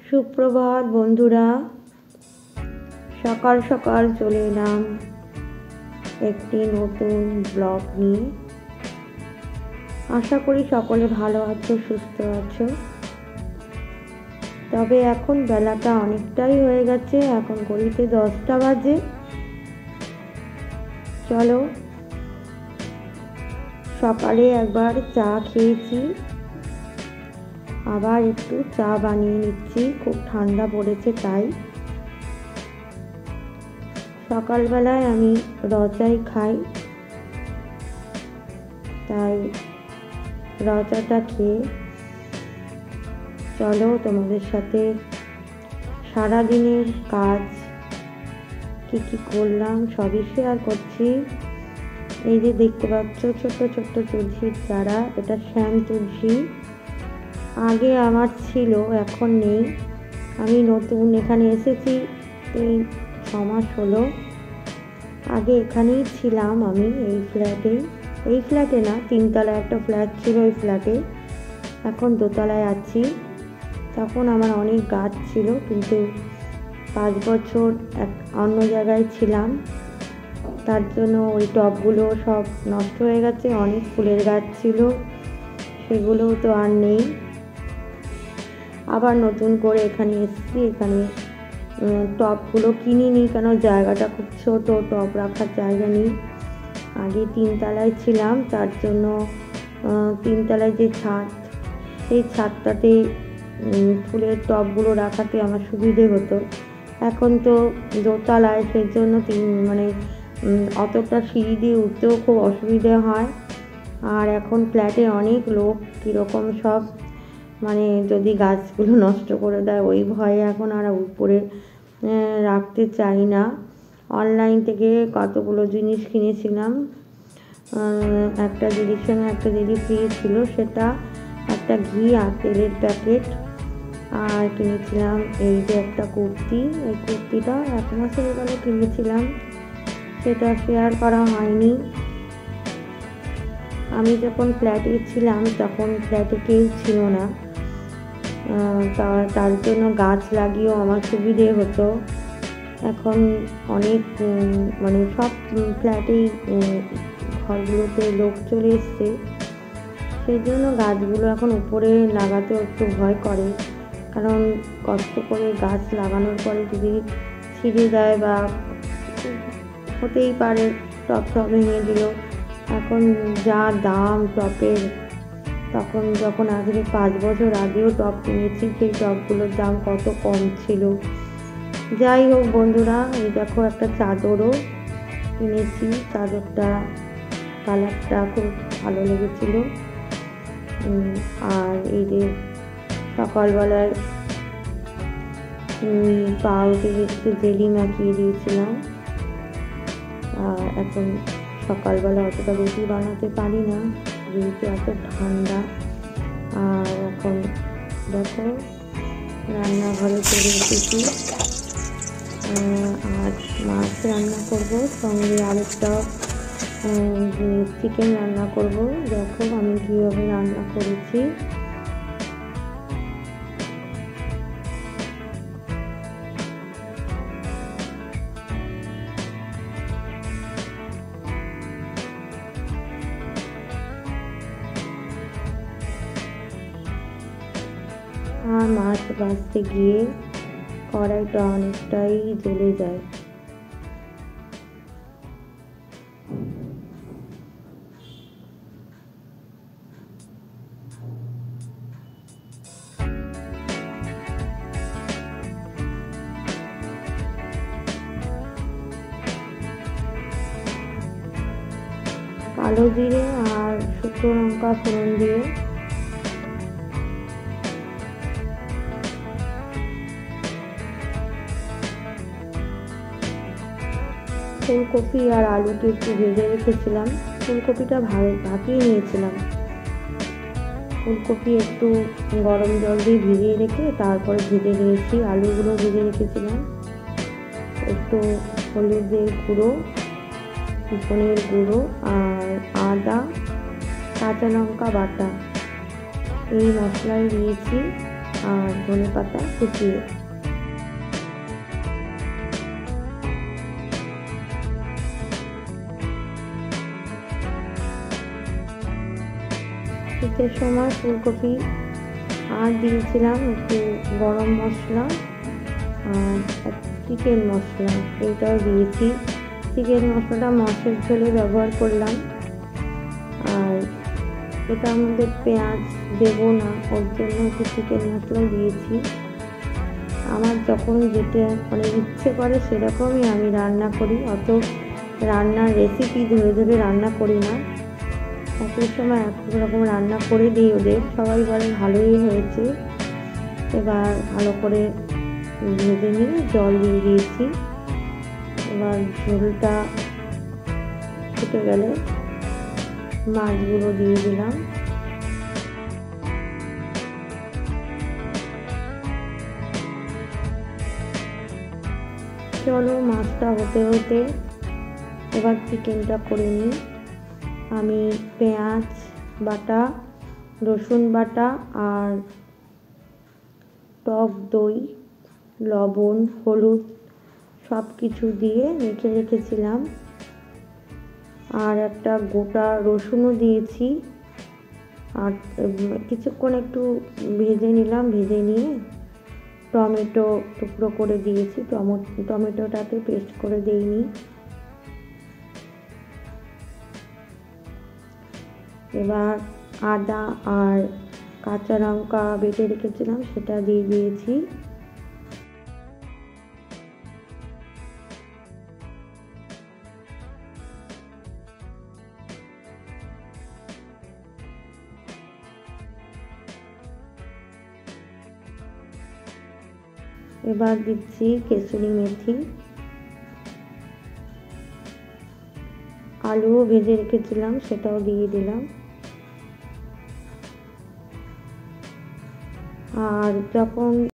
সুপ্রভাত বন্ধুরা, সকাল সকাল চলে এলাম একটি নতুন ব্লগ নিয়ে। আশা করি সকলে ভালো আছো, সুস্থ আছো। তবে এখন বেলাটা অনেকটাই হয়ে গেছে, এখন ঘড়িতে 10টা বাজে। চলো, সকালে একবার চা খেয়েছি, আবার একটু চা বানিয়ে নিচ্ছি, খুব ঠান্ডা পড়েছে তাই। সকালবেলায় আমি রচাই খাই, তাই রচাটা খেয়ে চলো তোমাদের সাথে সারাদিনের কাজ কি কি করলাম সবই শেয়ার করছি। এই যে দেখতে পাচ্ছ ছোট্ট ছোট্ট তুলসীর চারা, এটা শ্যাম তুলসী। আগে আমার ছিল, এখন নেই। আমি নতুন এখানে এসেছি, এই 6 মাস হলো। আগে এখানেই ছিলাম আমি, এই ফ্ল্যাটে না, 3তলায় একটা ফ্ল্যাট ছিল, ওই ফ্ল্যাটে। এখন 2তলায় আছি। তখন আমার অনেক গাছ ছিল, কিন্তু 5 বছর অন্য জায়গায় ছিলাম, তার জন্য ওই টবগুলো সব নষ্ট হয়ে গেছে। অনেক ফুলের গাছ ছিল, সেগুলোও তো আর নেই। আবার নতুন করে এখানে এসেছি। এখানে টবগুলো কিনিনি, কেন জায়গাটা খুব ছোট, টব রাখার জায়গা নেই। আগে 3তলায় ছিলাম, তার জন্য 3তলায় যে ছাদ, সেই ছাদটাতে ফুলের টবগুলো রাখাতে আমার সুবিধে হতো। এখন তো 2তলায়, সেই জন্য অতটা সিঁড়ি দিয়ে উঠতেও খুব অসুবিধে হয়। আর এখন ফ্ল্যাটে অনেক লোক, কীরকম সব যদি গাছগুলো নষ্ট করে দেয়, ওই ভয়ে এখন আর উপরে রাখতে চাই না। অনলাইন থেকে কতগুলো জিনিস কিনেছিলাম। একটা দিদির সঙ্গে একটা দিদি ফ্রি ছিল, সেটা একটা ঘি আর তেলের প্যাকেট। আর কিনেছিলাম এই যে একটা কুর্তি, এই কুর্তিটা 1 মাস হয়ে গেল কিনেছিলাম, সেটা শেয়ার করা হয়নি। আমি যখন ফ্ল্যাটে ছিলাম তখন ফ্ল্যাটে কেউ ছিল না, তার জন্য গাছ লাগিয়েও আমার সুবিধে হতো। এখন অনেক সব ফ্ল্যাটেই ঘরগুলোতে লোক চলে এসছে, সেই জন্য গাছগুলো এখন উপরে লাগাতেও একটু ভয় করে। কারণ কষ্ট করে গাছ লাগানোর পরে যদি ছিঁড়ে দেয় বা হতেই পারে টব ভেঙে দিল। এখন যা দাম টবের, তখন যখন আগে 5 বছর আগেও টব কিনেছি, সেই টবগুলোর দাম কত কম ছিল। যাই হোক বন্ধুরা, এই দেখো একটা চাদরও কিনেছি। চাদরটা কালারটা খুব ভালো লেগেছিল। আর এই যে সকালবেলায় পাউরুটি একটু জেলি মাখিয়ে দিয়েছিলাম। আর এখন সকালবেলা অতটা রুটি বানাতে পারি না, যেহেতু এত ঠান্ডা। আর এখন দেখো রান্নাঘরে চলে এসেছি, আর মাছ রান্না করব, সঙ্গে আরেকটা চিকেন রান্না করব। দেখো আমি কীভাবে রান্না করেছি। আর মাছ ভাজতে গিয়ে কড়াইটা অনেকটাই জ্বলে যায়। কালো জিরে আর শুকনো লঙ্কা ফোড়ন দিয়ে ফুলকপি আর আলুকে একটু ভেজে রেখেছিলাম। ফুলকপিটা ভাপিয়ে নিয়েছিলাম। ফুলকপি একটু গরম জল দিয়ে ভিজিয়ে রেখে তারপরে ভেজে নিয়েছি। আলুগুলো ভেজে রেখেছিলাম। একটু হলুদের গুঁড়ো, ধনের গুঁড়ো আর আদা, কাঁচা লঙ্কা বাটা, এই মশলাই দিয়েছি। আর ধনেপাতা কুচিয়ে। শীতের সময় ফুলকপি আর দিয়েছিলাম একটু গরম মশলা আর চিকেন মশলা, এইটাও দিয়েছি। চিকেন মশলাটা মাছের ঝোলে ব্যবহার করলাম। আর এটার মধ্যে পেঁয়াজ দেবো না, ওর জন্য একটু চিকেন মশলা দিয়েছি। আমার যখন যেটা মানে ইচ্ছে করে সেরকমই আমি রান্না করি, অত রান্নার রেসিপি ধরে ধরে রান্না করি না। একই সময় এক রকম রান্না করে দিই ওদের, সবাই বলে ভালোই হয়েছে। এবার ভালো করে ভেজে নিয়ে জল দিয়ে দিয়েছি। এবার ঝোলটা ফুটে গেলে মাছগুলো দিয়ে দিলাম। চলো মাছটা হতে হতে এবার চিকেনটা করে নিই। আমি পেঁয়াজ বাটা, রসুন বাটা আর টক দই, লবণ, হলুদ সব কিছু দিয়ে মেখে রেখেছিলাম। আর একটা গোটা রসুনও দিয়েছি। আর কিছুক্ষণ একটু ভেজে নিলাম, ভেজে নিয়ে টমেটো টুকরো করে দিয়েছি। টমেটোটাতে পেস্ট করে দিইনি। এবার আদা আর কাঁচা লঙ্কা বেটে রেখেছিলাম সেটা দিয়ে দিয়েছি। এবার দিচ্ছি কেসুরি মেথি। আলুও ভেজে রেখেছিলাম সেটাও দিয়ে দিলাম। আর যখন